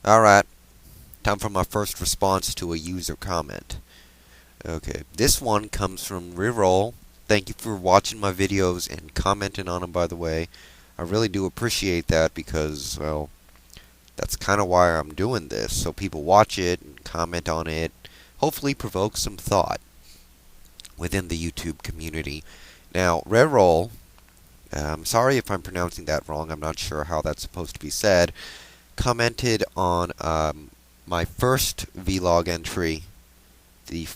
Alright, time for my first response to a user comment. Okay, this one comes from Reroll. Thank you for watching my videos and commenting on them, by the way. I really do appreciate that because, well, that's kind of why I'm doing this. So people watch it and comment on it, hopefully provoke some thought within the YouTube community. Now, Reroll, sorry if I'm pronouncing that wrong. I'm not sure how that's supposed to be said. Commented on my first vlog entry, the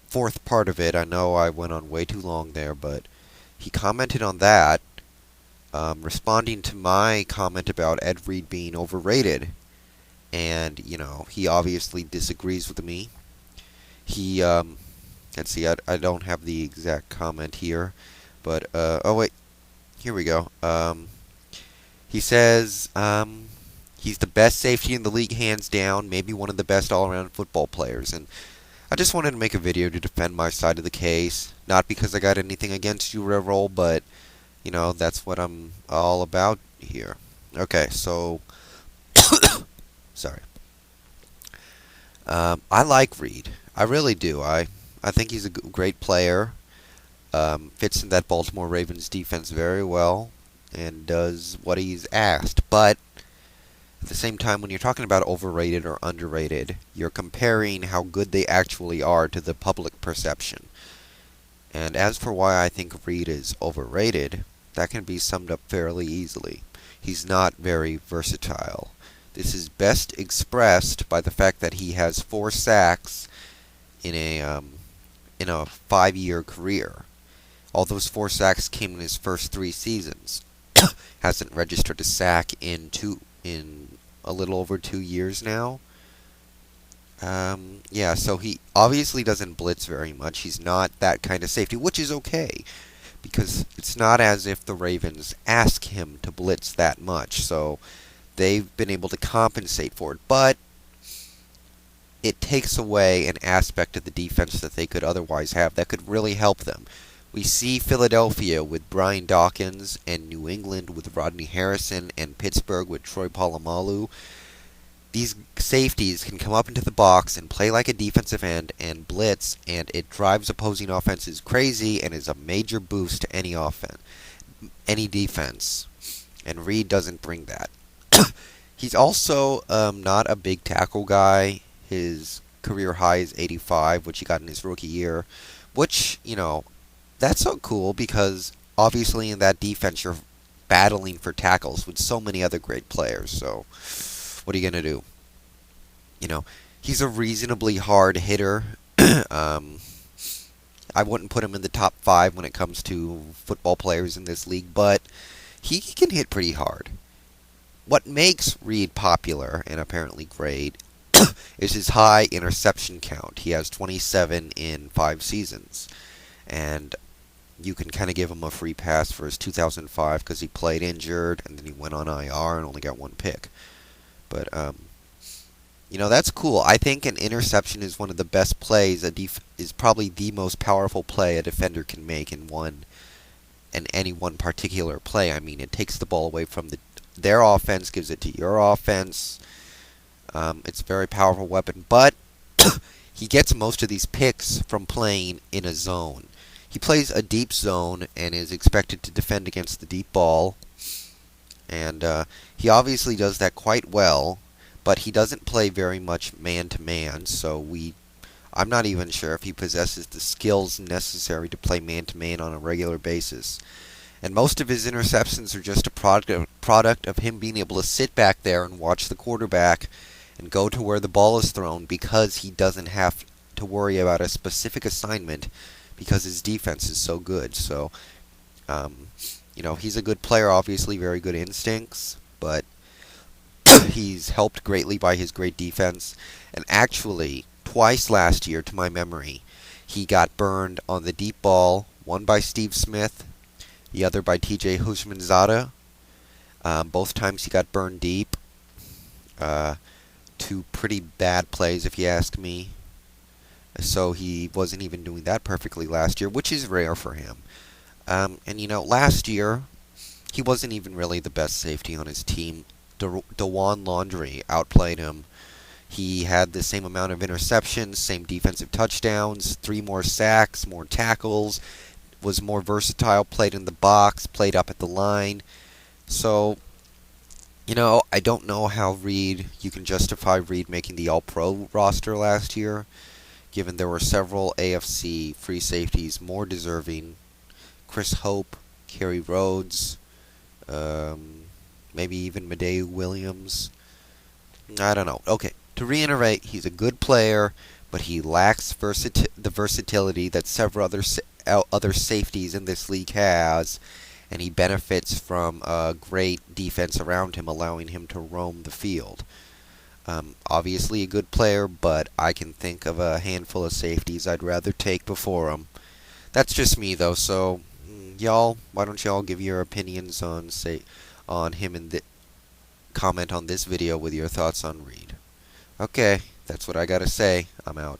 fourth part of it. I know I went on way too long there, but he commented on that, responding to my comment about Ed Reed being overrated. And, he obviously disagrees with me. He, let's see, I don't have the exact comment here, but, oh wait, here we go. He says, he's the best safety in the league, hands down, maybe one of the best all-around football players. And I just wanted to make a video to defend my side of the case. Not because I got anything against you, Reroll, but, that's what I'm all about here. Okay, so, sorry. I like Reed. I really do. I think he's a great player. Fits in that Baltimore Ravens defense very well and does what he's asked. But at the same time, when you're talking about overrated or underrated, you're comparing how good they actually are to the public perception. And as for why I think Reed is overrated, that can be summed up fairly easily. He's not very versatile. This is best expressed by the fact that he has 4 sacks in a 5-year career. All those 4 sacks came in his first 3 seasons. Hasn't registered a sack in a little over 2 years now. Yeah, so he obviously doesn't blitz very much. He's not that kind of safety, which is okay, because it's not as if the Ravens ask him to blitz that much. So they've been able to compensate for it, but it takes away an aspect of the defense that they could otherwise have that could really help them. We see Philadelphia with Brian Dawkins, and New England with Rodney Harrison, and Pittsburgh with Troy Polamalu. These safeties can come up into the box and play like a defensive end and blitz, and it drives opposing offenses crazy and is a major boost to any defense. And Reed doesn't bring that. He's also not a big tackle guy. His career high is 85, which he got in his rookie year, which, that's so cool because obviously in that defense you're battling for tackles with so many other great players. So what are you going to do? He's a reasonably hard hitter. um, I wouldn't put him in the top 5 when it comes to football players in this league, but he can hit pretty hard. What makes Reed popular and apparently great is his high interception count. He has 27 in 5 seasons. And you can kind of give him a free pass for his 2005 because he played injured and then he went on IR and only got 1 pick. But, that's cool. I think an interception is one of the best plays. Is probably the most powerful play a defender can make in any one particular play. I mean, it takes the ball away from their offense, gives it to your offense. It's a very powerful weapon, but he gets most of these picks from playing in a zone. He plays a deep zone and is expected to defend against the deep ball, and he obviously does that quite well, but he doesn't play very much man-to-man, so I'm not even sure if he possesses the skills necessary to play man-to-man on a regular basis. And most of his interceptions are just a product of him being able to sit back there and watch the quarterback and go to where the ball is thrown because he doesn't have to worry about a specific assignment because his defense is so good. So, he's a good player, obviously, very good instincts, but he's helped greatly by his great defense. And actually, twice last year, to my memory, he got burned on the deep ball, one by Steve Smith, the other by T.J. Houshmandzadeh. Both times he got burned deep. 2 pretty bad plays, if you ask me. So he wasn't even doing that perfectly last year, which is rare for him. And last year, he wasn't even really the best safety on his team. DeJuan Laundry outplayed him. He had the same amount of interceptions, same defensive touchdowns, 3 more sacks, more tackles, was more versatile, played in the box, played up at the line. So, I don't know how you can justify Reed making the All-Pro roster last year, given there were several AFC free safeties more deserving. Chris Hope, Kerry Rhodes, um, maybe even Madeu Williams. I don't know. Okay, to reiterate, he's a good player, but he lacks the versatility that several other safeties in this league has, and he benefits from a great defense around him, allowing him to roam the field. Obviously a good player, but I can think of a handful of safeties I'd rather take before him. That's just me though. So, y'all, why don't y'all give your opinions on him and comment on this video with your thoughts on Reed. Okay, that's what I gotta say. I'm out.